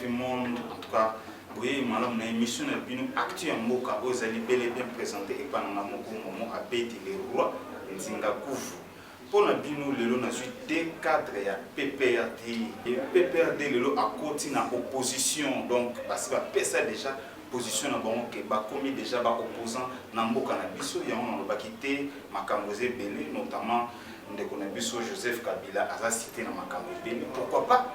monde, en tout cas, oui, madame, une émission actuelle en Moka, vous allez bel et bien présenter et pendant un moment à Béti les rois, et Zingakouf. Pour la bino, le lot n'a eu des cadres et PPRD. Et PPRD, le lot a continué en opposition, donc, parce que ça déjà, position na bango que ba commis déjà ba opposant na mboka na biso ya on ba quitté makambo belé notamment ndeko na biso Joseph Kabila a cité na makambo belé pourquoi pas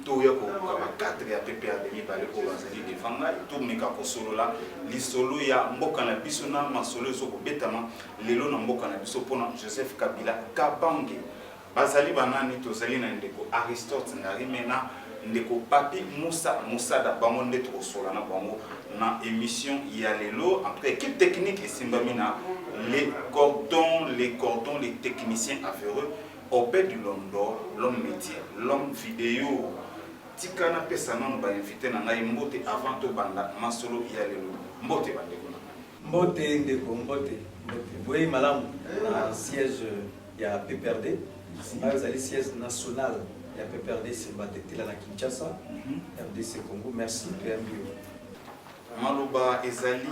to ya ko ba cadre ya PPRD ni balé ko bazali défendre tout meka ko solo la li solo ya mboka na biso na masolo so ko betama lelo na mboka na biso pona Joseph Kabila kabange bazali banani to zali na ndeko Aristote ngari mena ndeko papi Moussa da bango ndeko solo na bango na émission Yalelo après équipe technique et Simbamina les cordons les techniciens affaireux Obed du Londor l'homme métier l'homme vidéo tikana pesa non ba invité na ngai mbote avant to banda masolo Yalelo mbote bandeko mbote ndeko mbote boye malamu na siège ya PPRD vous allez siège national ya PPRD Simbatetela na Kinshasa RDC Congo merci PMBO Maloba ezali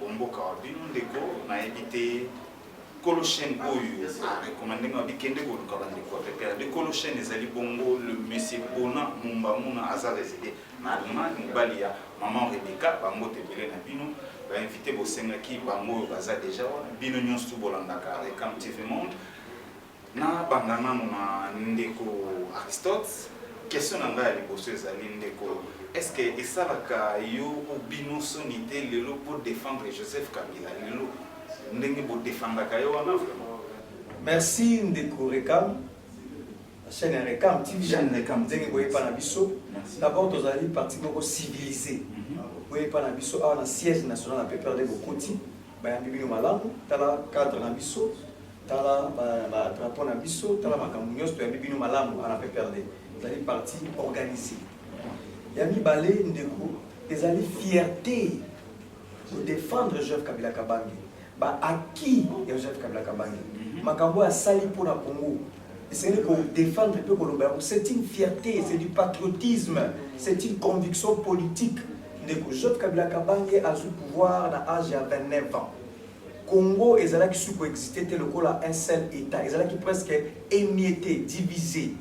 omboka wa bino ndeko na ebité Colochen oyo recommandé nga bikende ko luka ndeko PPRD Colochen ezali bongo le monsieur Bona Mumbamuna aza résidé na Allemagne mobali ya maman Rebecca bango tebele na bino ba invité bosenga ki bango baza déjà bino nyonso to bolandaka avec TV Monde na bangana na ndeko Aristote question na ngai liboso ezali ndeko est-ce que esalaka yo obino sonité lelo pour défendre Joseph Kabila lelo ndenge pour défendre yo wana vraiment merci ndeko Rekam chaîne Rekam TV chaîne Rekam ndenge boye pa na biso d'abord tozali parti moko civilisé boye pa na biso a na siège national na PPRD Bokoti ba yambi bino malamu tala cadre na biso tala ba drapeau na biso tala makambo nyonso to yambi bino malamu na PPRD tozali parti organisé Yami Balé Ndeko, ils avaient fierté de défendre Joseph Kabila Kabange. Bah à qui Joseph Kabila Kabange? Makambo a sali pour la Congo. C'est pour défendre le peuple. C'est une fierté, c'est du patriotisme, c'est une conviction politique. Ndeko Joseph Kabila Kabange a eu pouvoir à l'âge de 29 ans. Congo, ils allaient qui coexister le coup là un seul État. Ils allaient qui presque émietté, divisé.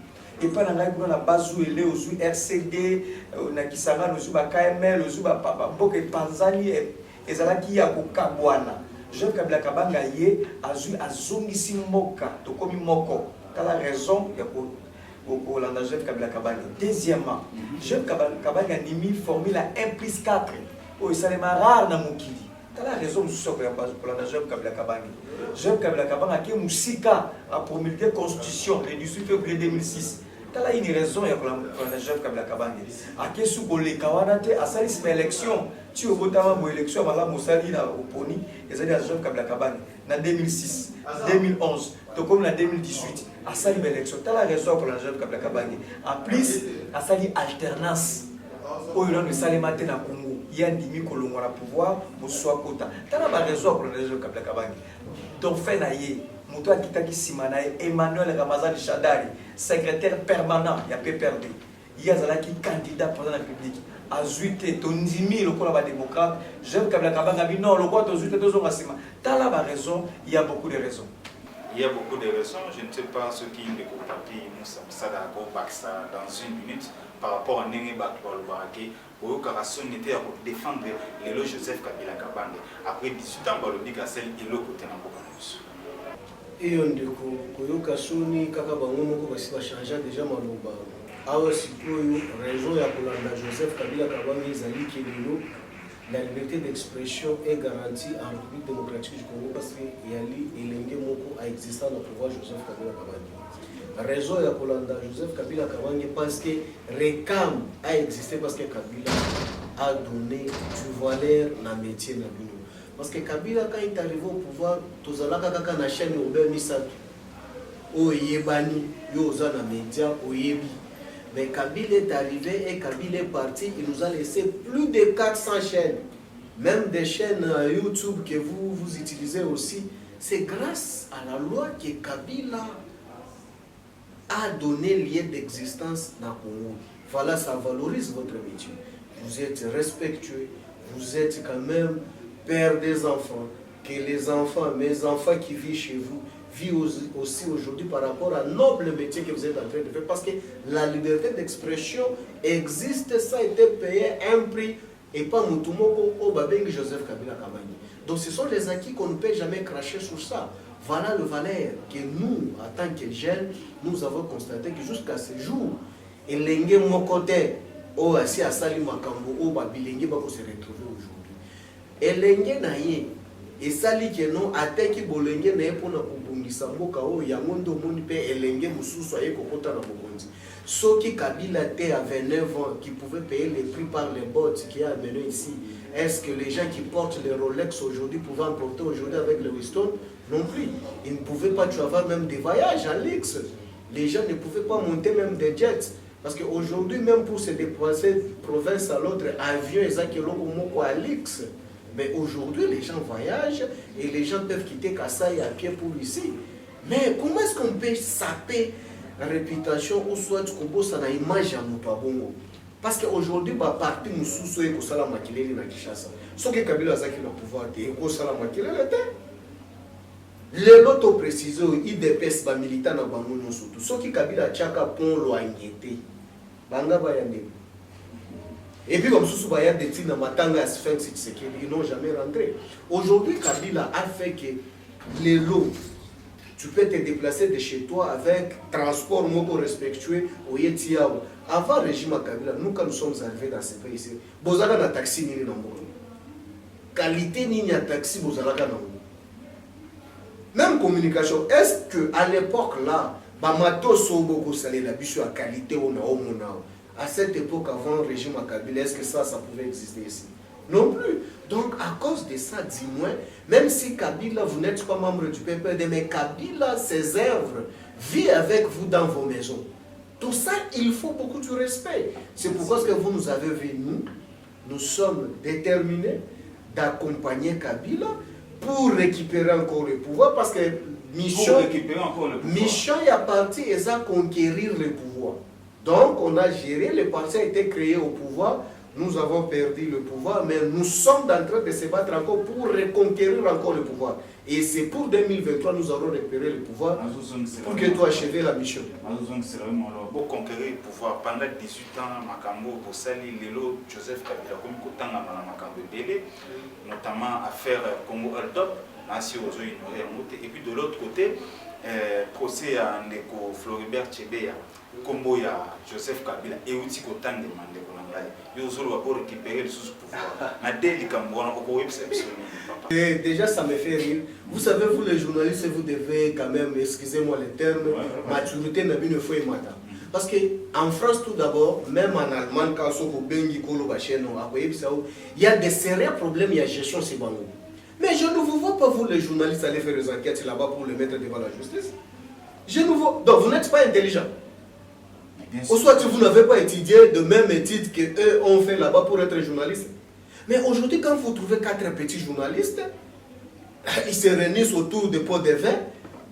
Et pas dans la base où il est aux RCD, na Kisanga, aux KML, aux Boke Panzani, et Zalaki ya Kabwana. Joseph Kabila Kabanga yé a eu à Zongisi Moka, Tokomi Moko. T'as la raison, il y a pour l'anda Joseph Kabila Kabanga. Deuxièmement, Joseph Kabanga Nimi formule à 1+4. Oh, il s'est rare dans Mokili. T'as la raison, pour l'anda Joseph Kabila Kabanga. Joseph Kabila Kabanga qui est Moussika a promulgué la Constitution le 18 février 2006. Il y a une raison pour la Joseph Kabila Kabanga. À qui sous les Kawanate a sali une élection. Tu as voté pour l'élection à la Moussali au Pony et ça dit à Joseph Kabila Kabanga. En 2006, 2011, comme en 2018, a sali une élection. Tu as la raison pour la Joseph Kabila Kabanga. En plus, a sali alternance. Au lieu de saler matin à Congo, il y a un demi colombo à pouvoir pour soi quota. Tu as la raison pour la Joseph Kabila Kabanga. Donc, fait naïe. Moutoua Kitaki Simanae, Emmanuel Ramazan Chadari, secrétaire permanent, il y a PPRD. Il y a qui candidat pour la République. Azuite, Tonzimi, le quoi démocrate, Joseph Kabila Kabanga, non, le quoi Tozuite, Tozongasima. T'as la raison, il y a beaucoup de raisons. Il y a beaucoup de raisons, je ne sais pas ce qui est le papier, Moussa d'accord, Baksa, dans une minute, par rapport à Nenge Bakwa Barake, pour que la sonité à défendre le Joseph Kabila Kabanga. Après 18 ans, le big à celle et le côté dans le iyo ndeko koyoka soni kaka bango moko basi bachangea déjà maloba awa sikoyo raison ya kolanda Joseph Kabila Kabange ezali ke lelo la liberté d'expression est garantie en République démocratique du Congo parce que yali elenge moko a existé dans le pouvoir Joseph Kabila Kabange. Raison ya kolanda Joseph Kabila Kabange parce que Rekam a existé parce que Kabila a donné du valeur na métier na bino. Parce que Kabila, quand il est arrivé au pouvoir, tous les gens qui ont chaîne au Missatou, au Yébani, Yoza na média, au Yébi. Mais Kabila est arrivé et Kabila est parti, il nous a laissé plus de 400 chaînes. Même des chaînes YouTube que vous utilisez aussi. C'est grâce à la loi que Kabila a donné lieu d'existence dans le Congo. Voilà, ça valorise votre métier. Vous êtes respectueux, vous êtes quand même père des enfants, que les enfants, mes enfants qui vivent chez vous, vivent aussi aujourd'hui par rapport à un noble métier que vous êtes en train de faire, parce que la liberté d'expression existe, ça a été payé un prix, et pas Moutoumoko au Babengi Joseph Kabila Kamani. Donc ce sont les acquis qu'on ne peut jamais cracher sur ça. Voilà le valeur que nous, en tant que jeunes, nous avons constaté que jusqu'à ce jour, et l'engue mon côté, oh, assis à Sali Makambo, oh, Babilengue, va se retrouver aujourd'hui. Et l'engue naïe, et Sali que non, à tel que Bolenge naïe pour la Kubungisa, Mokao, Yamondo Monipe, et l'engue Moussou, soyez Kokota na Bokondi. Ceux qui Kabila était à 29 ans, qui pouvaient payer les prix par les bottes qui a amené ici, est-ce que les gens qui portent les Rolex aujourd'hui pouvaient en porter aujourd'hui avec le Winston? Non plus. Ils ne pouvaient pas avoir même des voyages en luxe. Les gens ne pouvaient pas monter même des jets. Parce qu'aujourd'hui, même pour se déplacer de province à l'autre, avion, ils ont à luxe. Mais aujourd'hui, les gens voyagent et les gens peuvent quitter Kassai à pied pour ici. Mais comment est-ce qu'on peut saper la réputation ou soit qu'on bosse dans l'image à Moutouabongo? Parce qu'aujourd'hui, parti Moussou et Kosala Makileli na Kishasa. Ce que Kabila Zaki le pouvoir de Kosala Makileli était. Les lots précisés, IDPS, les militants dans Bangono surtout. Ce qui Kabila Tchaka pont loigneté. Banga Bayande. Et puis comme Soussou Bayade des Tina Matanga à Sphinx, ils n'ont jamais rentré. Aujourd'hui, Kabila a fait que les lots, tu peux te déplacer de chez toi avec transport moko respectueux au Yetiao. Avant le régime Kabila, nous quand nous sommes arrivés dans ce pays ici, Bozala na taxi ni na moko. Qualité ni na taxi Bozala na moko. Même communication, est-ce qu'à l'époque là, Bamato Soboko Salé la biche à qualité ou na à cette époque avant le régime Kabila, est-ce que ça pouvait exister ici? Non plus. Donc à cause de ça, dis-moi, même si Kabila, vous n'êtes pas membre du PPD, mais Kabila, ses œuvres, vit avec vous dans vos maisons. Tout ça, il faut beaucoup de respect. C'est pourquoi ce que vous nous avez vu, nous sommes déterminés d'accompagner Kabila pour récupérer encore le pouvoir, parce que mission est partie et à conquérir le pouvoir. Donc on a géré, le parti a été créé au pouvoir, nous avons perdu le pouvoir, mais nous sommes en train de se battre encore pour reconquérir encore le pouvoir. Et c'est pour 2023 nous allons récupérer le pouvoir pour que tu acheves la mission. Pour conquérir le pouvoir, pendant 18 ans, Makambo, Bossali, Lelo, Joseph Kabila, comme Kotanga, Makambo Bélé, notamment affaire Congo Aldop, et puis de l'autre côté, procès à Ndeko Floribert Tchebeya, Combo ya Joseph Kabila, et aussi Kotanga demandé pour récupérer le sous-pouvoir. Déjà, ça me fait rire. Vous savez, vous les journalistes, vous devez quand même, excusez-moi le terme, maturité n'a une fois et matin. Parce qu'en France, tout d'abord, même en Allemagne, quand il y a des sérieux problèmes, il y a gestion ces banques. Mais je ne vous vois pas, vous les journalistes, aller faire des enquêtes là-bas pour les mettre devant la justice. Je ne vois. Donc, vous n'êtes pas intelligent. Ou soit vous n'avez pas étudié de même études qu'eux ont fait là-bas pour être journalistes. Mais aujourd'hui, quand vous trouvez 4 petits journalistes, ils se réunissent autour des pots de vin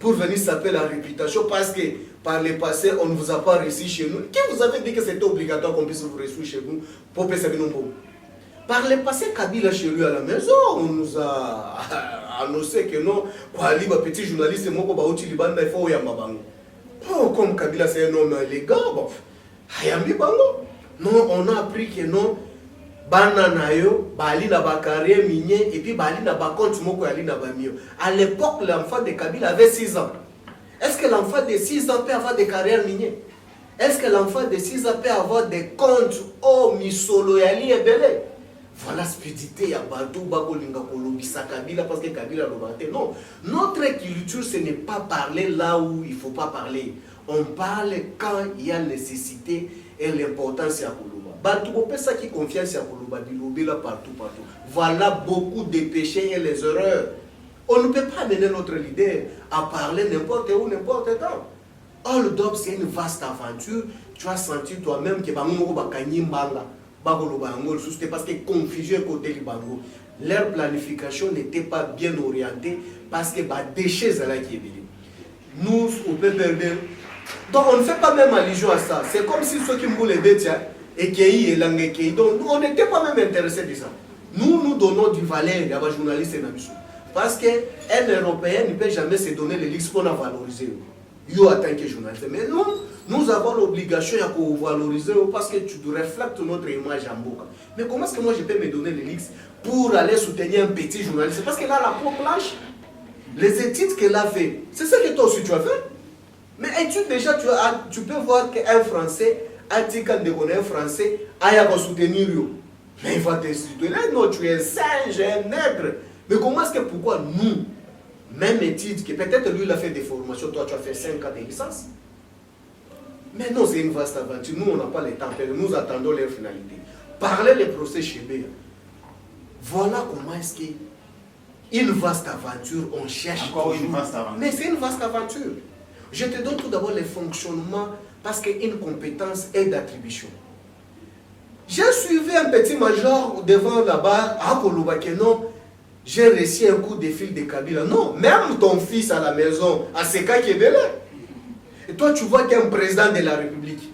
pour venir saper la réputation parce que par le passé, on ne vous a pas reçu chez nous. Qui vous avait dit que c'était obligatoire qu'on puisse vous reçu chez vous pour payer nos pauvres? Par le passé, Kabila chez lui à la maison, on nous a annoncé que non, pour aller petit journaliste, il faut y oh, comme Kabila c'est un homme élégant, bon, non, on a appris que non, bananayo, bali na ba carrière minier et puis bali na ba compte moko yali na ba mio. À l'époque, l'enfant de Kabila avait 6 ans. Est-ce que l'enfant de 6 ans peut avoir des carrières minières? Est-ce que l'enfant de 6 ans peut avoir des comptes au misolo yali ebele? Voilà stupidité ya Bantou Bakolinga Kolobisa Kabila parce que Kabila l'obate. Non, notre culture ce n'est pas parler là où il ne faut pas parler. On parle quand il y a nécessité et l'importance à Koloba. Bantou ça qui confiance à Koloba, là partout. Voilà beaucoup de péchés et les erreurs. On ne peut pas amener notre leader à parler n'importe où, n'importe quand. All Dop c'est une vaste aventure. Tu as senti toi-même que Bango Bakani Mbanga. C'était parce que confusion côté Libango. Leur planification n'était pas bien orientée parce que les déchets qui est venu. Nous, au PPRD, Donc on ne fait pas même allusion à ça. C'est comme si ceux qui me voulaient dire et langue et donc nous on n'était pas même intéressés de ça. Nous donnons du valeur à les journalistes et parce qu'un Européen ne peut jamais se donner le luxe pour la valoriser. Yo en tant que journaliste. Mais nous avons l'obligation de valoriser parce que tu reflètes notre image en Boka. Mais comment est-ce que moi je peux me donner le luxe pour aller soutenir un petit journaliste? C'est parce qu'elle a la peau blanche. Les études qu'elle a fait, c'est ça que toi aussi tu as fait. Mais études déjà, tu peux voir qu'un Français a dit quand on est un Français, il va soutenir lui. Mais il va te soutenir. Non, tu es singe, un nègre. Mais comment est-ce que pourquoi nous, même études, que peut-être lui il a fait des formations, toi tu as fait 5 ans de licence. Mais non, c'est une vaste aventure. Nous, on n'a pas le temps. Nous attendons leur finalité. Parler les procès chez B. Voilà comment est-ce que une vaste aventure, on cherche. Encore une vaste aventure. Mais c'est une vaste aventure. Je te donne tout d'abord les fonctionnements parce qu'une compétence est d'attribution. J'ai suivi un petit major devant la barre à Kolobakeno. J'ai reçu un coup de fil de Kabila. Non, même ton fils à la maison, à Seka Kebele. Et toi, tu vois qu'un président de la République,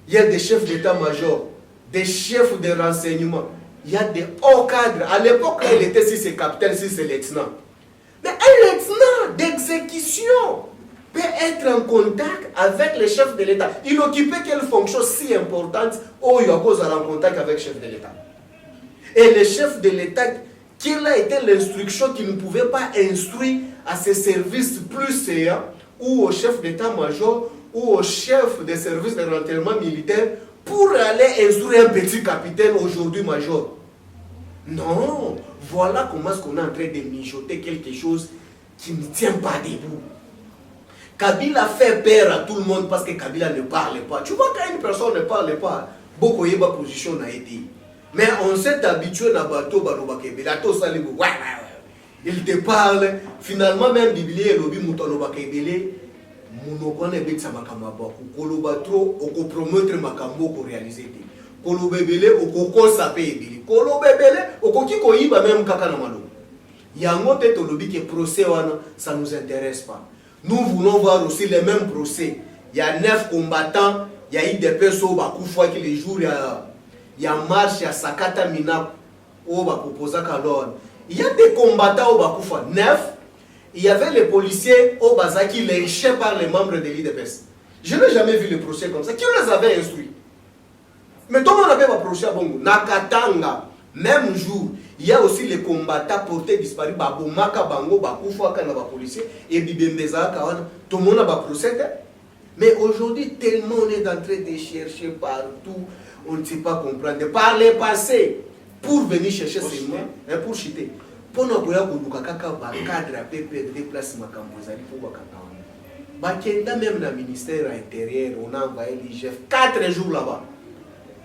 il y a des chefs d'état-major, des chefs de renseignement, il y a des hauts cadres. À l'époque, il était si c'est capitaine, si c'est lieutenant. Mais un lieutenant d'exécution peut être en contact avec les chefs de l'État. Il occupait quelle fonction si importante où il y a cause en contact avec le chef de l'État. Et le chef de l'État, quelle a été l'instruction qu'il ne pouvait pas instruire à ses services plus séants ou au chef d'état-major ou au chef des services de renseignement militaire pour aller instruire un petit capitaine aujourd'hui major. Non, voilà comment est-ce qu'on est en train de mijoter quelque chose qui ne tient pas debout. Kabila fait peur à tout le monde parce que Kabila ne parle pas. Tu vois quand une personne ne parle pas, beaucoup de position n'a été. Mais on s'est habitué à bateau, il te parle, finalement même Biblié, lobi mutonobakebele, munokone betsa makamabo, kolobatro, oko promettre makambo ko réaliser. Kolobebele, oko kosa pe ebele. Kolobebele, oko ki ko yiba même kaka na malo. Yango te tolobi que procès wana, ça nous intéresse pas. Nous voulons voir aussi les mêmes procès. Il y a 9 combattants, il y a eu des personnes qui les jours il y a marche, il y a Sakata Mina, il y a des combattants au Bakoufa, 9. Il y avait les policiers au Bazaki lynchés par les membres de l'IDPS. Je n'ai jamais vu le procès comme ça. Qui les avait instruits? Mais tout le monde avait un procès à Bongo. Nakatanga, même jour, il y a aussi les combattants portés disparus. Babomaka, Bango, Bakoufa, Kanaba policier, et Bibembeza, Kawana. Tout le monde a un procès. Mais aujourd'hui, tellement on est en train de chercher partout, on ne sait pas comprendre. Par les passés, pour venir chercher ces mots, pour chuter. Pour nous, il y a un cadre à PPD place Makambozali pour Wakanda. Même dans le ministère intérieur, on a envoyé l'IGF 4 jours là-bas.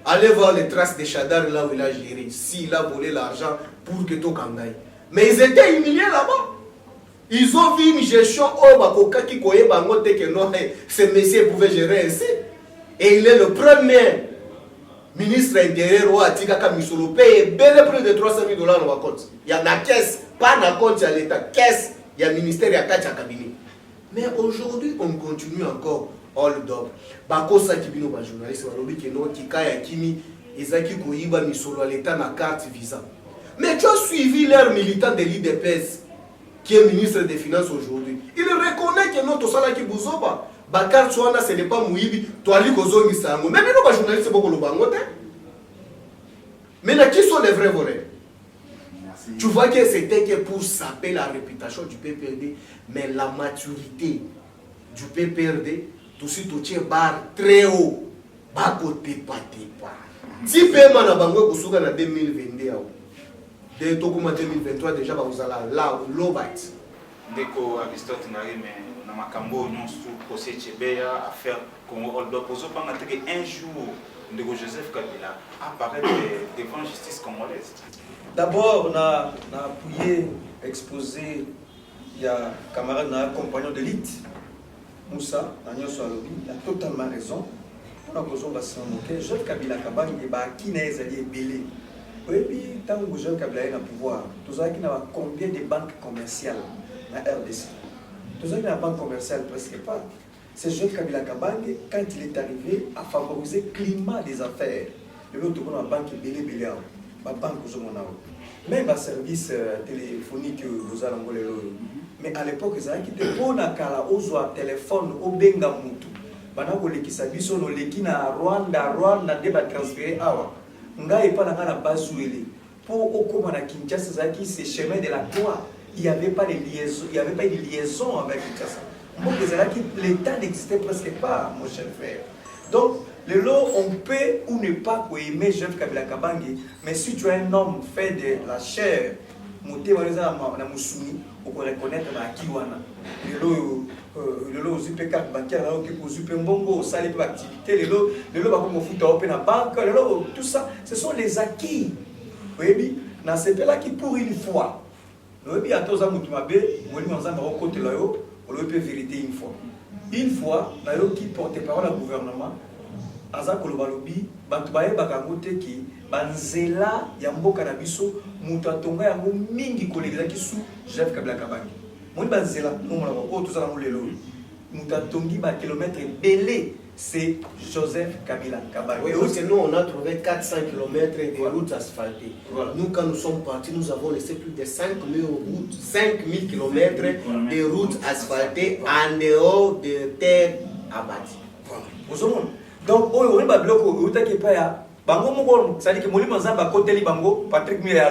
Allez voir les traces de Chadar là où il a géré, s'il a volé l'argent pour que tout kangaï. Mais ils étaient humiliés là-bas. Ils ont vu une gestion au Bakoka qui koye bangote que non, ce monsieur pouvait gérer ainsi. Et il est le premier ministre intérieur au Atikaka Misolo paye plus de 300 000 $ dans ma compte. Il y a la caisse, pas dans la compte, il y a l'État. Caisse, il y a le ministère, il y a 4 cabinets. Mais aujourd'hui, on continue encore hold up. Bakosa Kibino, journaliste, Kikaya Kimi, Ezaki Koyiba Misolo, l'État na carte visa. Mais tu as suivi leur militant de l'IDPS qui est ministre des Finances aujourd'hui. Il reconnaît que notre salaire qui bouzoba. Bakar Chouana, ce n'est pas Mouibi, toi, lui, Kozongi Sango. Mais nous, les journalistes, beaucoup le bangote. Mais là, qui sont les vrais voleurs? Tu vois que c'était que pour saper la réputation du PPRD, mais la maturité du PPRD, tout ce qui est barre très haut. Bakote pas. Si paiement na bango kusuka na 2022. De Tokuma 2023 déjà vous allez là l'obite. Deko Aristote mais na makambo non sous procès Tchebeya affaire Congo hold up poso pas un jour de Joseph Kabila apparaît devant justice congolaise. D'abord on a appuyé exposé il y a camarade na compagnon d'élite Moussa Daniel Swalobi, il a totalement raison. On a besoin de se moquer Joseph Kabila Kabang et ba qui n'est allié belé. Et puis, tant que Joseph Kabila est au pouvoir, tout ça qui n'a combien de banques commerciales dans RDC? Tout ça qui n'a pas banque commerciale presque pas. c'est Joseph Kabila Kabange, quand il est arrivé, à favoriser le climat des affaires. Le lot de la banque est belé, la banque même le service téléphonique aux Alangolais. Mais à l'époque, ils avaient quitté pour la kala, aux téléphone, au benga mutu. Banako leki sabiso no leki na Rwanda débat transféré awa. Nga et pas la base pour au comment Kinshasa Zaki c'est chemin de la croix. Il n'y avait pas de liaison, il y avait pas de liaison avec Kinshasa. Moi, l'État n'existait presque pas, mon cher frère. Donc, le lot, on peut ou ne pas aimer Joseph Kabila Kabange, mais si tu es un homme fait de la chair, on peut reconnaître na Kiwana. Le lot, aux UP4 bancaires, aux UP Mbongo, ça les activités, le lot, comme foot open à banque, le lot, tout ça, ce sont les acquis. Oui, dans ce pays-là qui pour une fois. Oui, à tous les gens qui m'ont dit, on peut vérité une fois. Une fois, qui porte parole au gouvernement, Azak Kolobalobi, Bantubaye Bakamote qui, Banzela, Yambo Kanabiso, Mutatonga Yango Mingi Kolegaki sous Joseph Kabila Kabange. Moi, Banzela, nous avons tout ça dans le lot. Mutatongi, ba kilomètre belé, c'est Joseph Kabila Kabange. Oui, aussi, nous, on a trouvé 400 km de routes asphaltées. Voilà. Nous, quand nous sommes partis, nous avons laissé plus de 5000 km de routes asphaltées en dehors de terres abattues. Voilà. Donc, on va bloquer Patrick Mille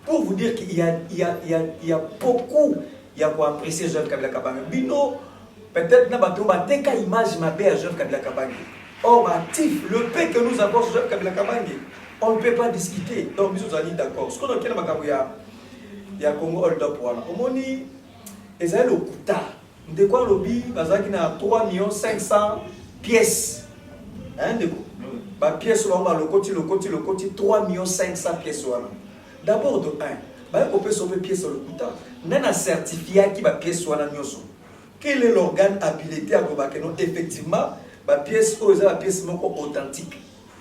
pour vous dire qu'il y a beaucoup à apprécier Joseph Kabila Kabange. Bino, peut-être qu'il y a une image à Joseph Kabila Kabange. Or, actif, le paix que nous avons sur Joseph Kabila Kabange, on ne peut pas discuter. Donc, nous allons d'accord. Ce qu'on a il y a Congo Hold Up. On dit, et ça, le Kuta. De quoi lobby, il y a 3 500 pièces. Hein, bah, pièce le côté 3 500 pièces. D'abord, de 1, bah, on peut sauver pièce sur le Kuta. On a un certificat qui va pièce sur la nyoso. Quel est l'organe habilité à dire effectivement, la pièce la pièce authentique.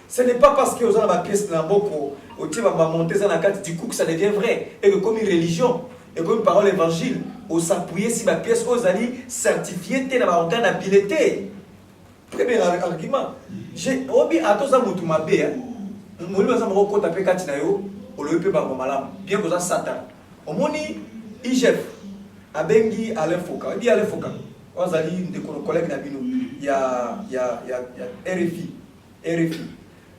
Ce n'est pas parce que vous avez la pièce dans la boque, va monter dans la carte du coup que ça devient vrai. Et que comme une religion, et comme une parole évangile, on s'appuie si la pièce aux alliés certifiée dans l'organe habilité. Premier argument. J'ai obi à tous les gens qui ont bien que ça Satan. Au moni IGF abengi Alain Foka. Il dit Alain Foka. On a dit des collègues nabino. Il y a RFI.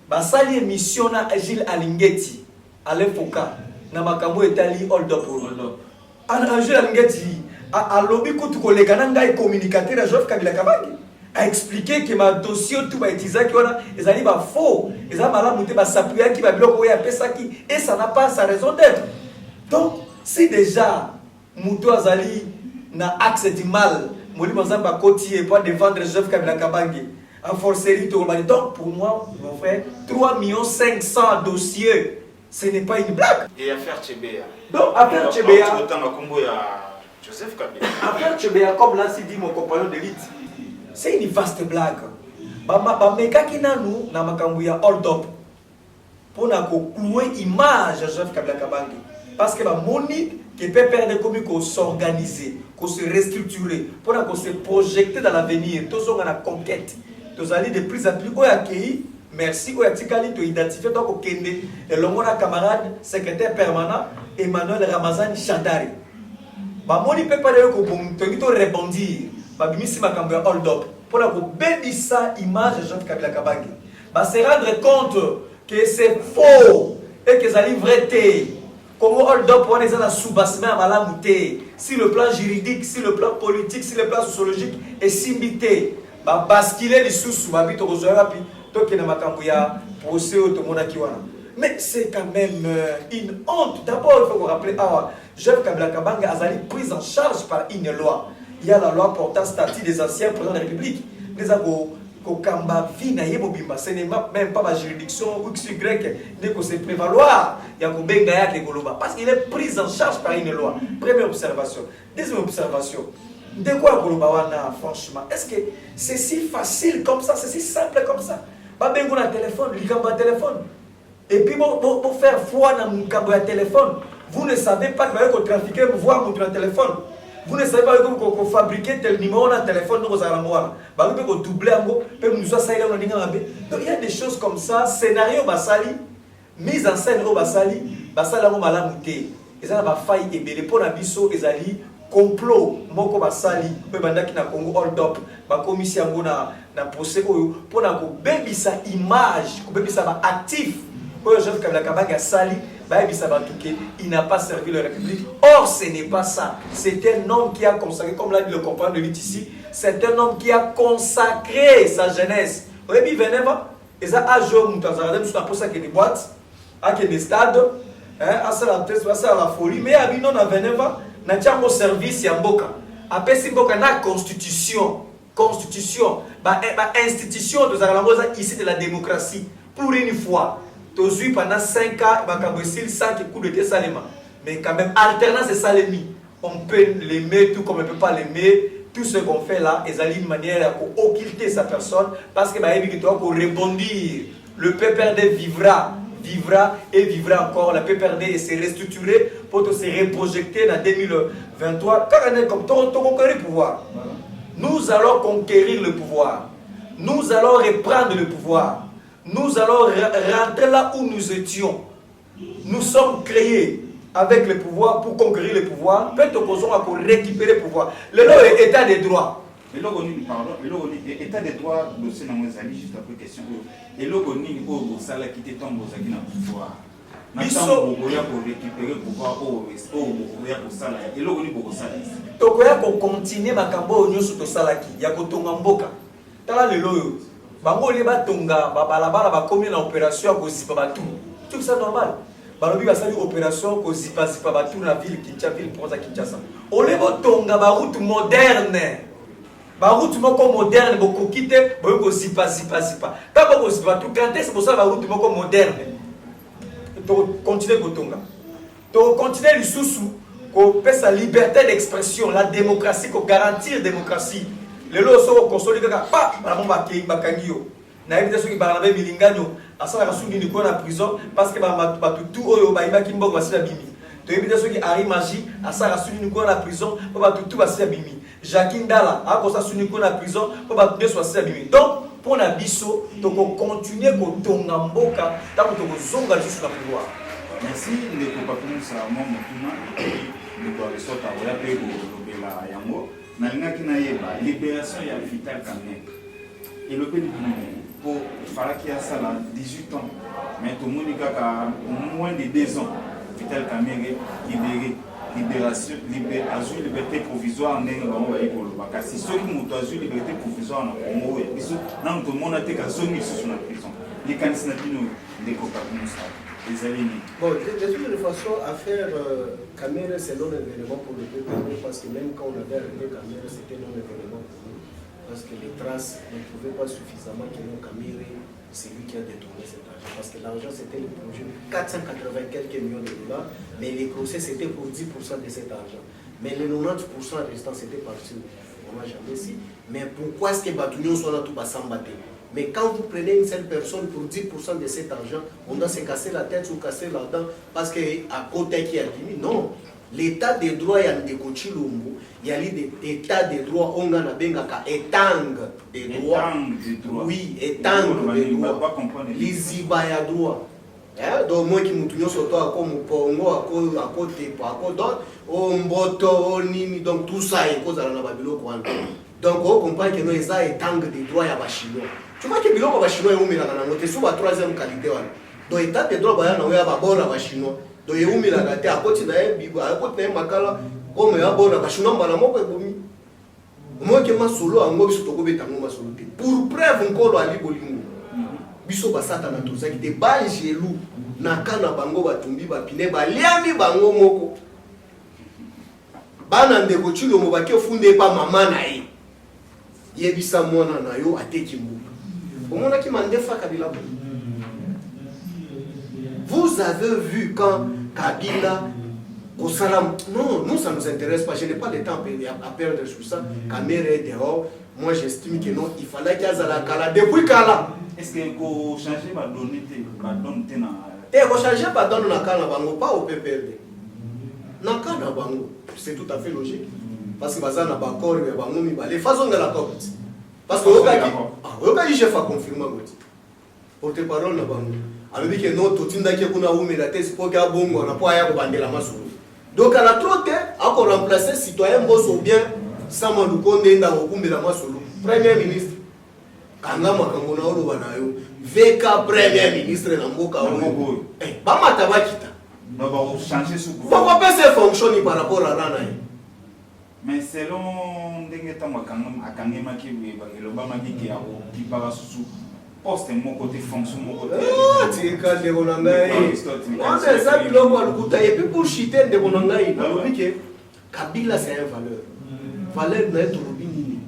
Basali émission na Gilles Alingeti. Alain Foka. Na makambo etali hold up. Gilles Alingeti a lobby kutu collègue nanga et communicateur à Joseph Kabila Kabange. A expliqué que ma dossier tout va utiliser qui on a ils allaient ba faux ils a malade monter ba s'appuyer qui va bloquer ya pesa qui et ça n'a pas sa raison d'être. Donc si déjà Mouto Azali na axe du mal Moli Mazamba Koti et pas défendre Joseph Kabila Kabange en forcerie tout donc pour moi mon frère 3 500 000 dossiers ce n'est pas une blague. Et affaire Tchébéa. Donc affaire Tchébéa autant na combo ya Joseph Kabila. Affaire Tchébéa comme l'a dit mon compagnon d'élite. C'est une vaste blague. Bameka kinanu na makambu ya hold up pour na ko clouer image à Joseph Kabila Kabange parce que ba moni qui peut perdre comme qu'on s'organiser, qu'on se restructurer pour qu'on se projeter dans l'avenir, tous on a la conquête. Tous allez de plus en plus au accueilli. Merci au atikali to identifier donc au kende et le mon camarade secrétaire permanent Emmanuel Ramazani Chandari. Ba moni peut pas dire ko bon to rebondir. Babimisi makambo hold up pour la bébissa image de Joseph Kabila Kabange va se rendre compte que c'est faux et que ça livre comment hold up on est dans sous-bassement à malamouté si le plan juridique si le plan politique si le plan sociologique est simbité va basculer les sous babito rozoya pi to ke na makambo ya procès au tomona kiwana mais c'est quand même une honte. D'abord il faut vous rappeler Joseph Kabila Kabange a été pris en charge par une loi. Il y a la loi portant statut des anciens présidents de la République. Les ce n'est même pas ma juridiction XY que se prévaloir. Parce qu'il est pris en charge par une loi. Première observation. Deuxième observation. De quoi franchement? Est-ce que c'est si facile comme ça? C'est si simple comme ça? Téléphone. Et puis pour faire foi dans mon téléphone, vous ne savez pas que vous trafiquez voir mon téléphone. Vous ne savez pas qu'on fabriquer tel numéro dans le téléphone, donc vous allez doubler en gros, donc il y a des choses comme ça, scénario basali, mise en scène au basali, basali en malamouté. Et ça va faillir et bien pour la biso ezali complot moko basali pe bandaki na Congo hold up ba commission ngo na procès oyo pour na ko bebisa image ko bebisa ba actif oyo Joseph Kabila Kabange sali ba bebisa ba tuké il n'a pas servi la République. Or ce n'est pas ça, c'est un homme qui a consacré, comme l'a dit le compagnon de lutte ici, c'est un homme qui a consacré sa jeunesse. Vous avez vu Veneva et ça a joué mutazara dem sur la posa que des boîtes à que des stades à ça la folie mais à bino na Veneva na tiamo service ya mboka apesi mboka na constitution ba institution de Zaragoza ici de la démocratie pour une fois tozui pendant 5 ans ba kabosil 5 coups de Salema mais quand même alternance et salemi on peut l'aimer tout comme on ne peut pas l'aimer. Tout ce qu'on fait là est une manière d'occulter sa personne parce que bah, il doit rebondir. Le PPRD vivra et vivra encore. La PPRD se restructurer pour se reprojecter en 2023. Car on est comme conquérir le pouvoir. Nous allons conquérir le pouvoir. Nous allons reprendre le pouvoir. Nous allons rentrer là où nous étions. Nous sommes créés avec le pouvoir pour conquérir le pouvoir. Peut-être qu'on va récupérer le pouvoir. Le état des droits. État des droits, dossier dans les alliés, juste après question. Et le au salaire qui était tombé aux alliés dans le pouvoir. Nous pour récupérer le pouvoir au salaire. Et le au salaire. Tokoya pour continuer ma cambo au sur le salaki. Ya kotonga mboka. Tala le loyo. Bango leba tonga balabala ba combien d'opérations ko zipa ba tout. Tout ça normal. Balobi basali opération ko zipa ba tout la ville Kinshasa. Olebo tonga ba route moderne. Ba route moko moderne boko kite boyo zipa. Ta boko zipa tout quand est-ce pour ça ba route moko moderne. To continuer kotonga. To continuer le sous ko pesa liberté d'expression, la démocratie, ko garantir démocratie. Le lo so consolider ka pa ba bomba ke bakangio. Na éviter ceux qui barnabe bilingano asala kasuni ni ko na prison parce que ba tout oyo ba imaki mboko basila bimi. To éviter ceux qui ari magie asala kasuni ni ko na prison ba tout basila bimi. Jacques Ndala a kosa suni ko na prison ba tout basila bimi. Donc pour na biso to continuer ko tonga mboka ta ko zonga jusqu'à pouvoir. Merci de comparer ça mon mutuna de quoi le sota oya pe ko lobela yango na ngaki na yeba libération ya Vital Kamerhe et le pays pour faire qu'il y a ça là 18 ans mais tout le monde a moins de 2 ans Vital Kamerhe libéré libération liberté provisoire ndenge bango ba ekoloba kasi soki moto azwi liberté provisoire na Congo ya biso na tout le monde a été kazongi sur la prison les candidats bino ndeko comme ça. Bon, de toute façon, affaire Kamerhe, c'est non événement pour le PPRD parce que même quand on avait arrêté Kamerhe, c'était non événement pour nous. Parce que les traces ne trouvaient pas suffisamment que non Kamerhe, c'est lui qui a détourné cet argent. Parce que l'argent, c'était le projet 480 quelques millions de dollars, mais les procès, c'était pour 10% de cet argent. Mais les 90% restants, c'était parti. On n'a jamais su. Mais pourquoi est-ce que Batounion soit là tout bas s'embattre? Mais quand vous prenez une seule personne pour 10% de cet argent, on doit se casser la tête ou casser la dent parce qu'à côté qui a dit non. L'état des droits, il y a des coachilumbu, il y a l'état des droits, on a un étang des droits. Oui, étang des droits. Les ibaya droits. Donc moi qui m'oublions surtout à comme Pongo, à côté, à côté d'autres, au Mboto, Nini, donc tout ça est cause à la Babylone. Donc on comprend que nous avons étang des droits à Bachilo. Tu vois que les Chinois sont la troisième qualité. Donc, l'état des droits, ils sont les Chinois. Donc, ils sont les Chinois. À côté de Makala, comme ils sont les Chinois, ils sont les moi qui suis solo, je suis solo. Pour preuve, encore Ali Bolingo. Biso basata na tozaki te ba jelu na kana bango batumbi bapine baliami bango moko. Bana ndeko chilo mo bakio funde pa mama na ye. Yebisa mwana na yo ateki mbuka. Vous avez vu quand Kabila au salam. Non, nous ça ne nous intéresse pas. Je n'ai pas le temps à perdre sur ça. Kamerhe est dehors. Moi j'estime que non, il fallait qu'il y ait la Kala. Depuis Kala. Est-ce qu'il faut changer ma donnée? Il faut changer ma donnée na Kala, pas au PPRD. Na Kala, c'est tout à fait logique. parce que baza na bakor ya bango mibale fazonga la copte parce que okaki chef a confirmer ngoti porte parole na bango alobi ke non totindaki kuna umela te sipoki abongo na po aya kobandela masolo donc ala trop te ako remplacer citoyen mboso bien sama lukonde nda kokumbela masolo premier ministre kanga makambo na oloba na yo veka premier ministre na mboka oyo bamata bakita non va changer ce gouvernement va pas se fonctionner par rapport à là mais selon ndenge tango akangema ki eloba mabiki ya kipara susu poste mon côté fonction mon côté tika de bonangai on ça biloko alukuta et puis pour chiter de bonangai que Kabila c'est une valeur na être robini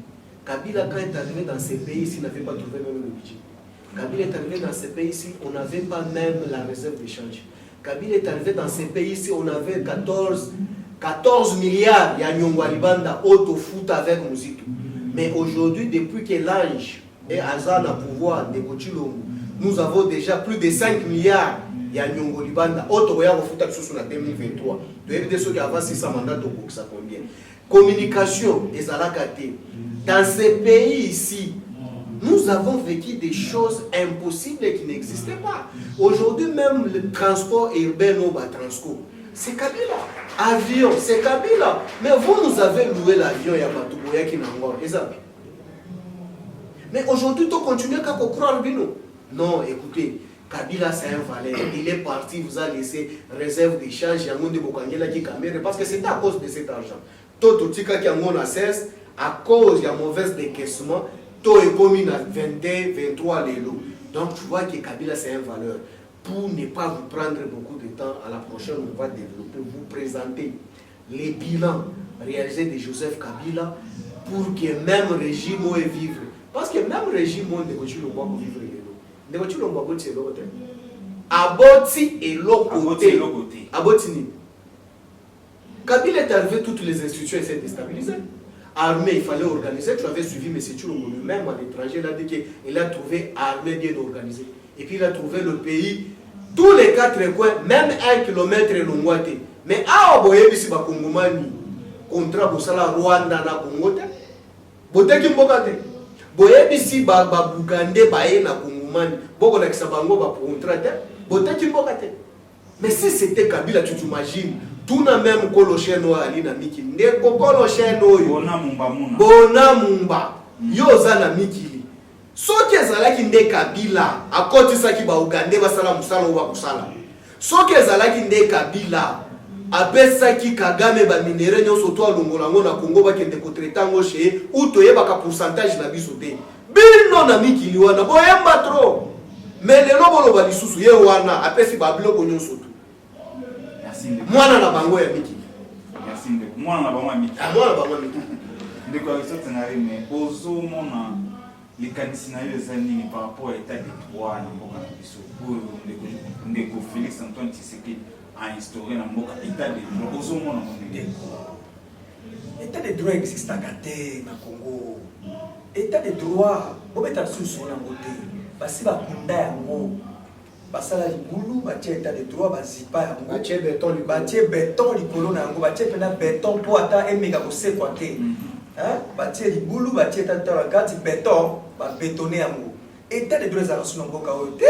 Kabila quand est arrivé dans ces pays ici n'avait pas trouvé même le budget. Kabila est arrivé dans ces pays ici on n'avait pas même la réserve d'échange. Kabila est arrivé dans ces pays ici on avait 14 milliards il y a Nyongwa Libanda auto foot avec musique. Mais aujourd'hui depuis que l'ange et Azan à pouvoir de Bochilongo, nous avons déjà plus de 5 milliards il y a Nyongwa Libanda auto ya foot sur la 2023. De éviter ceux qui avancent 600 mandats au box ça combien. Communication et Zalakate. Dans ces pays ici, nous avons vécu des choses impossibles qui n'existaient pas. Aujourd'hui même le transport urbain au Transco. C'est Kabila. Avion, c'est Kabila. Mais vous nous avez loué l'avion, il y a Matouboya qui n'a pas. Mais aujourd'hui, tu continues à croire Bino. Non, écoutez, Kabila c'est un valeur. Il est parti, vous a laissé réserve d'échange, il y a un monde de Bokangela qui caméra parce que c'est à cause de cet argent. Tout tika qui a mon accès à cause de la mauvaise décaissement, tout est commis à 22, 23 les lots. Donc tu vois que Kabila c'est un valeur. Pour ne pas vous prendre beaucoup de temps, à la prochaine, on va développer, vous présenter les bilans réalisés de Joseph Kabila pour que même régime ait vivre. Parce que même régime ne peut pas vivre. Ne peut pas vivre. Aboti et l'autre Aboti ni. Kabila est arrivé, toutes les institutions étaient déstabilisées. Armée, il fallait organiser. Tu avais suivi M. Tchulongo lui-même à l'étranger, il a dit qu'il a trouvé armée bien organisée. Et puis il a trouvé le pays, tous les 4 coins, même 1 kilomètre longuate. Mais à Oboye, si ba Kongomani, contrat pour ça, Rwanda na Congo, bote kimbokate. Boye, si ba Bugande, bae na Kongomani, boko na Kisabango, ba contrat, bote kimbokate. Mais si c'était Kabila, tu t'imagines, tout n'a même Kolocheno Ali na Miki, ne Kolocheno yo, Bona Mumba, Yoza na Miki. Soki ezalaki nde Kabila akotisaki ba Uganda basala musala oba kusala. Soki ezalaki nde Kabila apesaki Kagame ba minere nyonso to alongolango na Congo bakende kotretango chez ou toyebaka pourcentage na biso te. Bino na mikili wana boyemba trop. Mais lelo boloba lisusu ye wana apesi ba biloko nyonso tu. Mwana na bango ya mikili. Merci ndeko. Mwana na bango ya mikili. Mwana na bango ya mikili. Ndeko azote na rime ozo mona les candidats par rapport à l'état des droits ndeko Félix Antoine Tshisekedi a instauré l'état des droits aux hommes. L'état des droits existe à Gate, na Congo. L'état des droits, on met en sous sur la beauté. Parce que va kunda yango, basala libulu, batie état des droits, bazipa yango, batie béton likolo na yango, batie pena béton pour ata emeka ko sekwate. Hein? Batie libulu, batie état de droit, gati béton. Bétonner amour. État de droit à la Sunomboka Ote.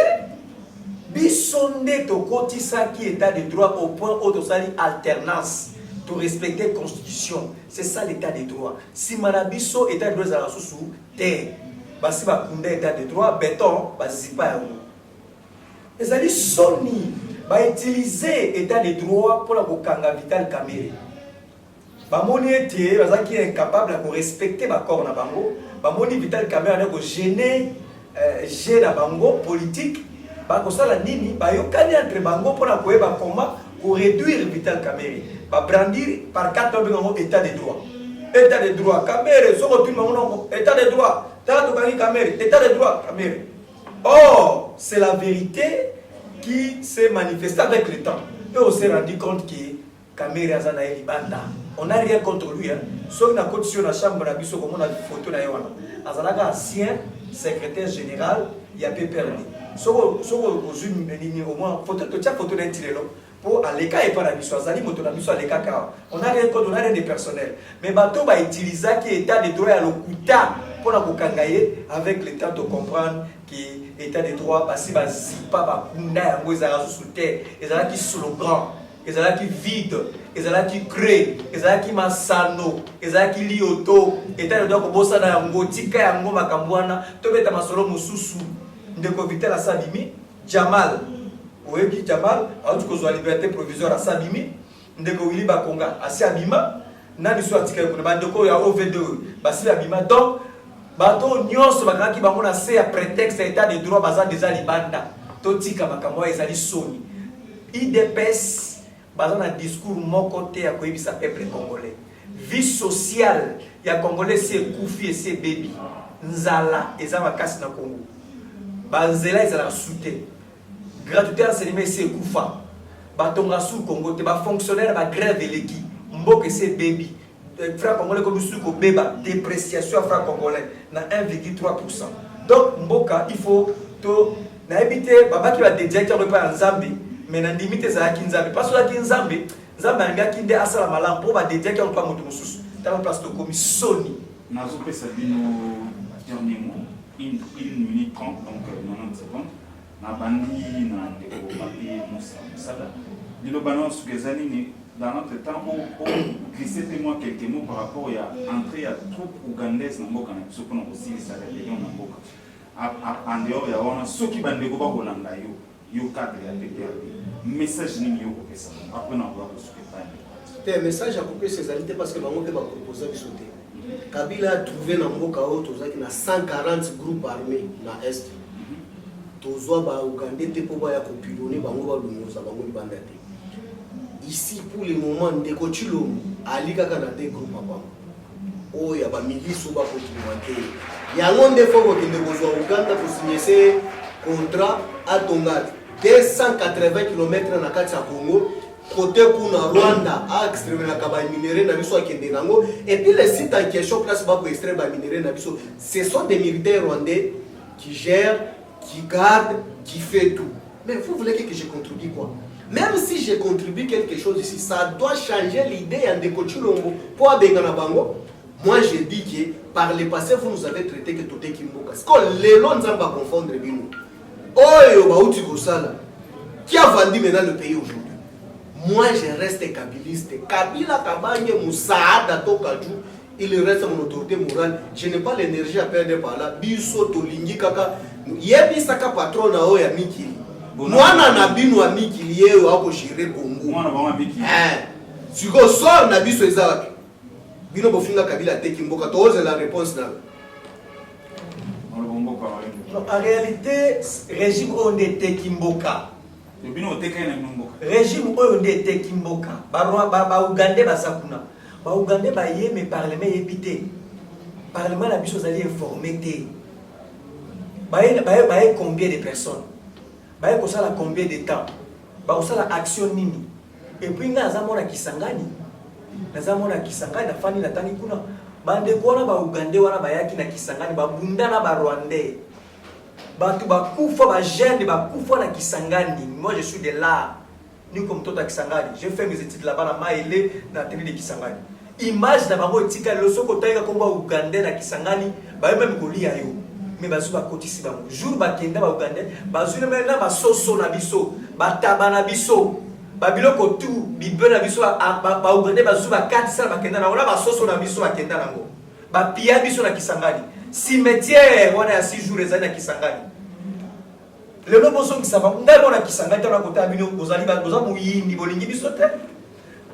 Bisonde to kotisa qui état de droit au point où tu sali alternance. Pour respecter la constitution. C'est ça l'état de droit. Si Manabiso état de droit à la Susu, te. Basi ba kunda état de droit, béton, basi pas amour. Les alliés Sony va utiliser état de droit pour la Bokanga Vital Kamere. Bamoni était incapable de respecter ma corps na bango. Bamoni Vital Kamere a gêné la bango politique. Bakosala nini bayokani entre bango pour la koeba combat pour réduire Vital Kamere. Ba brandir par 4 ans état de droit. État de droit Kamere soko tout monde état de droit. Tata Tokani Kamere état de droit Kamere. Or, c'est la vérité qui s'est manifestée avec le temps. Et on s'est rendu compte que Kamere azana elibanda. On n'a rien contre lui. Sauf que dans la chambre, on a vu comment on a photo. Azanaga, ancien secrétaire général, il y a peu perdu. Sauf au moins, photo d'un tiré. pour aller quand il pas la mission azali moto la mission aller kaka on a rien on a rien de personnel mais bateau va utiliser qui état de droit à l'okuta pour la kokangaye avec le temps de comprendre que état de droit parce que pas ba kunda ya ngweza sous terre ezala qui slogan ezala qui vide ezala qui crée ezala qui masano ezala qui lioto état de droit ko bossa na yango tika yango makambwana to beta masolo mususu ndeko vitel la sabimi Jamal oyebi Jamal a tout la liberté provisoire à Sabimi ndeko Willy Bakonga asi abima nani so atika ko ba ndeko ya OV2 basi abima donc bato nyonso bakaki bango na se ya prétexte état de droit baza déjà libanda to tika makambo ezali soni IDPS baza na discours moko te ya koyebisa peuple congolais vie sociale ya congolais c'est kufi et c'est baby nzala eza makasi na Congo banzela ezala soute gratuité enseignement c'est kufa batonga sous Congo te ba fonctionnaire ba grève eleki mboke c'est baby franc congolais comme sous ko beba dépréciation franc congolais na 1,3%. Donc mboka il faut to na habiter baba ki ba directeur de pa Nzambe mais na limite za ki Nzambe parce que ki Nzambe anga ki nde asala malam pour ba directeur pa moto mususu ta place de commission nazo pesa bino dernier mot 1 minute 30 donc 90 secondes na bandi na ndeko papier musala lilo balance kezani ni dans notre temps pour glisser moi quelques mots par rapport à entrée à troupe ougandaise na mboka na biso pour aussi ça rébellion na mboka en dehors ya wana soki bandeko ba kolanda yo cadre ya PPRD message ni yo kopesa après na voir ce que te message à couper ces alités parce que bango te ba proposer biso te Kabila a trouvé na mboka o tozaki na 140 groupes armés na est tozwa ba Ougandais te po ba ya kopilonner bango ba lungoza bango libanda te. Ici pour le moment ndeko Chilombo ali kaka na des groupes papa o ya ba milice ba kotumante yango ndefo ko kende kozwa Uganda ko signer ce contrat à Tonga 280 km na kati ya Congo côté kuna Rwanda a extraire na kaba minéraux na biso akende nango et puis les sites en question place ba ko extraire ba minéraux na biso ce sont des militaires rwandais qui gèrent qui gardent qui fait tout mais vous voulez que je contribue quoi? Même si j'ai contribué quelque chose ici, ça doit changer l'idée en Chilombo pour Abengana Bango. Moi, je dis que par le passé, vous nous avez traité que tout est Kimboka. Parce que les lois ne sont pas confondre. Qui a vendu maintenant le pays aujourd'hui? Moi, je reste kabiliste. Kabila Kabanye Moussaada Tokadjou, il reste mon autorité morale. Je n'ai pas l'énergie à perdre par là. Biso Tolingi Kaka. Yebi Saka patron na Oya Mikili. Mwana na bino wa mikili yeo wako shire Congo. Mwana ba mabiki. Siko sort na biso ezalaki. Bino bofinga Kabila teki mboka toze la réponse na. En réalité, régime onde teki mboka. Bino teka na mboka. Régime onde teki mboka. Ba Ougandais basakuna. Ba Ougandais ba yeme parlement épité. Parlement la biso zali informé té. Ba combien de personnes? Bah il faut combien de temps bah ça la action nini et puis na zamona Kisangani na fani na tani kuna bande kona ba Ugandais wana bayaki na Kisangani ba bunda na ba Rwandais ba tu ba kufa ba jeune ba kufa na Kisangani. Moi je suis de là ni comme toi à Kisangani, j'ai fait mes études là-bas na Maele na télé de Kisangani. Image na bango tika le soko taika komba Ugandais na Kisangani ba même ko lia yo mais bazu ba kotisi bango jour ba kenda ba Ugandais bazu na mena ba soso na biso ba tabana biso ba biloko tu bibe na biso ba Ugandais bazu ba katisa ba kenda na ona ba soso na biso ba kenda nango ba pia biso na Kisangani cimetière wana ya 6 jours ezali na Kisangani le no boso kisaba ndai na Kisangani tona kota bino bozali ba boza muyindi bolingi biso te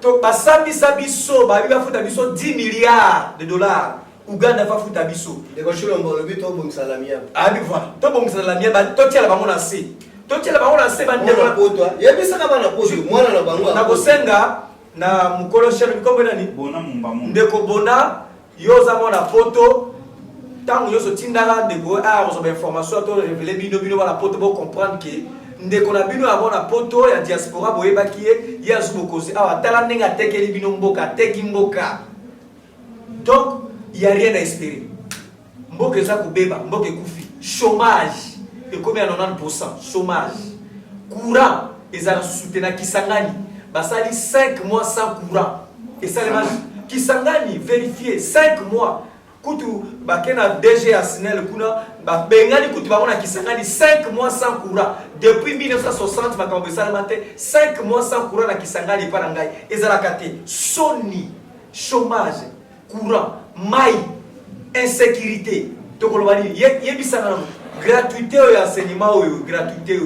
to basambisa biso ba biba futa biso 10 milliards de dollars Uganda va futa biso de ko Chilombo le bito bon salamia abi voilà to bon salamia ba to tiala bango na se to tiala bango na se ba ndeko na poto yebisa kama na poto mwana na bango na kosenga na mukolo shelo bikombe nani bona mumba mu ndeko bona yoza mona poto tango yoso tindala ndeko a reçoit information to révéler bino ba la poto pour comprendre que ndeko na bino abona poto ya diaspora boyeba kiye ya zubokozi awa tala ndinga tekeli bino mboka teki mboka donc il n'y a rien à espérer. Mboka eza kubeba, mboka ekufi. Chômage, et combien 90%? Chômage. Courant, ils ont soutenu Kisangani. Basali 5 mois sans courant. Et ça, les Kisangani, vérifié 5 mois. Koutou, bakena DG Asinel Kuna, Bengani Koutou, bakona Kisangani 5 mois sans courant. Depuis 1960, Makambo Salamate, 5 mois sans courant na Kisangani Parangai. Ils ont racaté. Sony, chômage, courant, maille, insécurité. Gratuité ou enseignement ou gratuité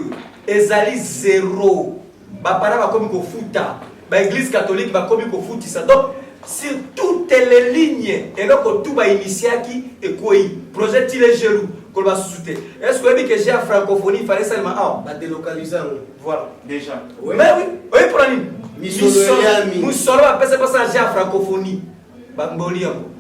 ezali zéro. Bapara ba komi ko futa. Ba église catholique ba komi ko futisa. Donc sur toutes les lignes et donc tout ba initiaki et quoi projet il est gelou qu'on va sous-souter. Est-ce que j'ai la francophonie il fallait seulement ba délocaliser voilà déjà. Oui. Mais oui pour la ligne. Nous solo ba pesa pas ça j'ai la francophonie. Ba mboli yango.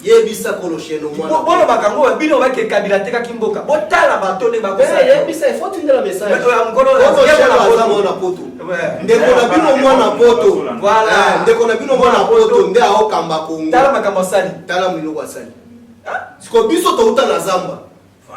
Yebisa kolosheno mwana. Bono bakango bino ba ke kabila teka kimboka. Botala batonde ba kosa. Yebisa il faut tenir le message. Mais ngolo na poto. Ndeko na bino mwana poto. Voilà. Ndeko na bino mwana poto nde ao kamba kongo. Tala makambo sali. Tala mwilo kwa sali. Siko biso to uta na zamba.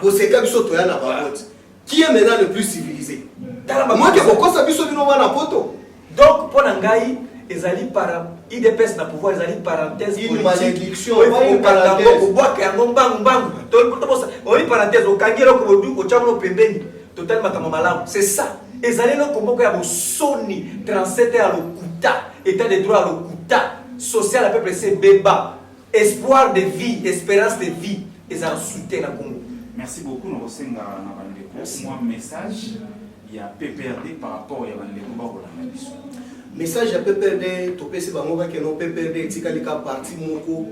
Boseka biso to ya na babote. Qui est maintenant le plus civilisé? Tala moi ke kokosa biso bino mwana poto. Donc pona ngai ezali para IDPS na pouvoir ezali parenthèse une malédiction une parenthèse au bois que yango mbangu to bossa oni parenthèse au kangelo ko bodu ko chamno pembeni total makama malamu c'est ça ezali no komboko ya bosoni 37 à lokuta état de droit à lokuta social à peuple c'est beba espoir de vie espérance de vie ezali soutien na Congo. Merci beaucoup nous senga na bandeko moi message il y a PPRD par rapport à bandeko ba ko la biso. Message à PPRD, Topesi Bangoba que non PPRD Tikalika parti Moko,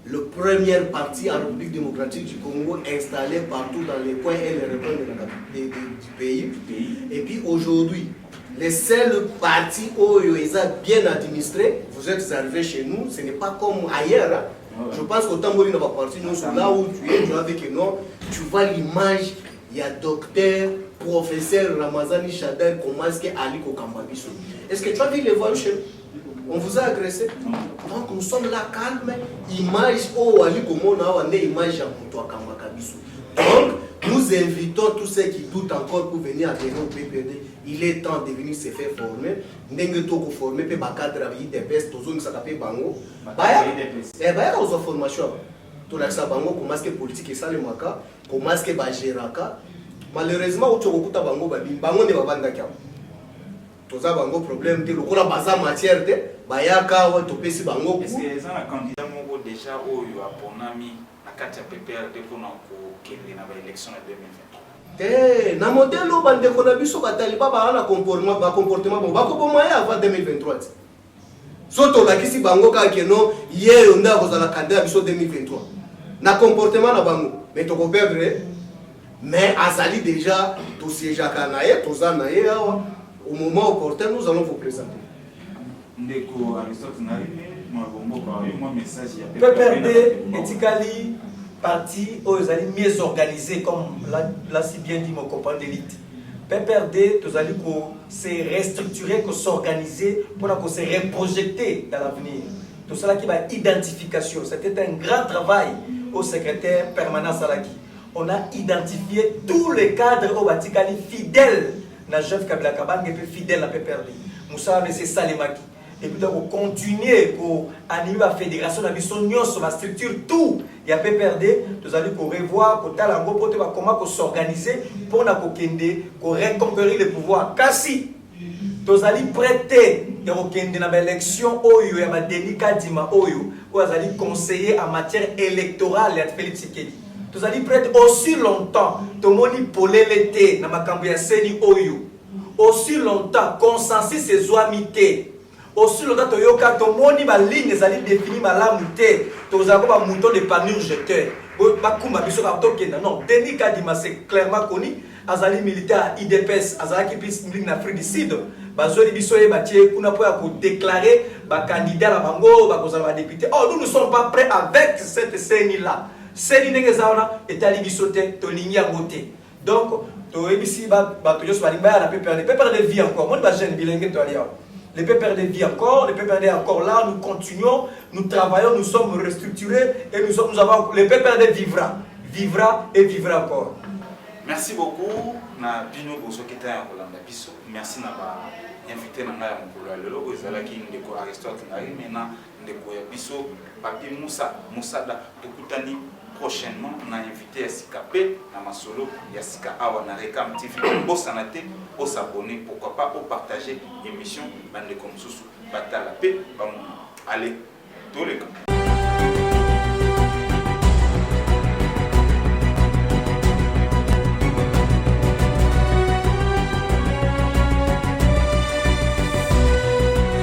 le premier parti en République démocratique du Congo installé partout dans les coins et les recoins du pays. Et puis aujourd'hui, les seuls partis où ils ont bien administré, vous êtes arrivés chez nous, ce n'est pas comme ailleurs. Je pense qu'au Tamboli n'a pas parti, nous sommes là où tu es, tu vois avec non, tu vois l'image, il y a docteur, professeur Ramazani Chader, comment est-ce qu'Ali Ali Kokambabiso. Est-ce que tu as vu les voiles chez nous? On vous a agressé. Donc nous sommes là calmes. Image oh Ali Komona, on est image à Moutoua Kambakabiso. Donc nous invitons tous ceux qui doutent encore pour venir adhérer au PPD. Il est temps de venir se faire former. N'engue toko former pe bakadre avec des bestes, tous ça s'appelle bango. Baya aux formations. Tout ça bango comment est-ce que politique est ça le maka, comment est-ce que bagéraka. Malheureusement, au Tchokokuta Bango, Bango ne va pas d'accord. Tout ça, Bango, problème, le coup, la base matière de Bayaka, ou Topesi Bango. Est-ce que les gens, la candidat, déjà, où il y a pour Nami, la carte PPRD pour l'élection de 2023? Eh, na modèle où bande konabiso bataliba ba na comportement bon ba ko bomaya avant 2023. Soto la kisi bango ka keno hier on a kozala candidat biso 2023. Na comportement na bango, mais to ko perdre. Mais Azali déjà, tout ces Jacanaïe, tout ça, au moment opportun, nous allons vous présenter. Ndeko Aristote PPRD Etikali parti aux alliés mieux organisés, comme l'a si bien dit mon copain d'élite. PPRD, tous alliés s'est restructuré, s'organiser pour se reprojeter dans l'avenir. Tout cela qui va identification. C'était un grand travail au secrétaire permanent Salaki. On a identifié tous les cadres au Batikali fidèles à Jeff Kabila Kabang et puis fidèles à PPRD. Moussa M. Salemaki. Et puis donc, on continue à animer la fédération, la structure, tout. Il y a PPRD, nous allons revoir, comment s'organiser pour reconquérir le pouvoir. Kassi, nous allons prêter dans l'élection, il y a Denis Kadima, nous allons conseiller en matière électorale à Félix Tshisekedi. Nous allons prêter aussi longtemps, Tomoni Polelete, Namakambuya Seni Oyo. Aussi longtemps, consensus et zoamité. Aussi longtemps, Toyoka, Tomoni, ma ligne, les alliés définis, ma lamouté, Tozako, ma mouton de panure jeteur. Non, Denis Kadima, c'est clairement connu. Azali militaire IDPS, Azali qui puisse en Afrique du Sud. Bazoli Bissoye Mathieu, qu'on a pu déclarer candidat à Bango, à député. Oh, nous ne sommes pas prêts avec cette scène-là. C'est l'inégalisation et à l'ibissoté, Toligny à côté. Donc, tu es ici, tu es la PPRD vie encore. Moi, je suis bilingue, les PPRD vie encore, les PPRD encore là, nous continuons, nous travaillons, nous sommes restructurés et nous avons, les PPRD vivra et vivra encore. Merci beaucoup. na bino bozokita ya kolanda biso. Merci na ba invité na ngai ya mokolo ya lelo ezalaki ndeko Aristote Ngari mena ndeko ya biso Papi Musada tokutani prochainement na invité ya sika pe na masolo ya sika awa na Rekam TV. Bosana te, s'abonner, pourquoi pas partager émission bande comme sous batala pe. Allez, tous les cas.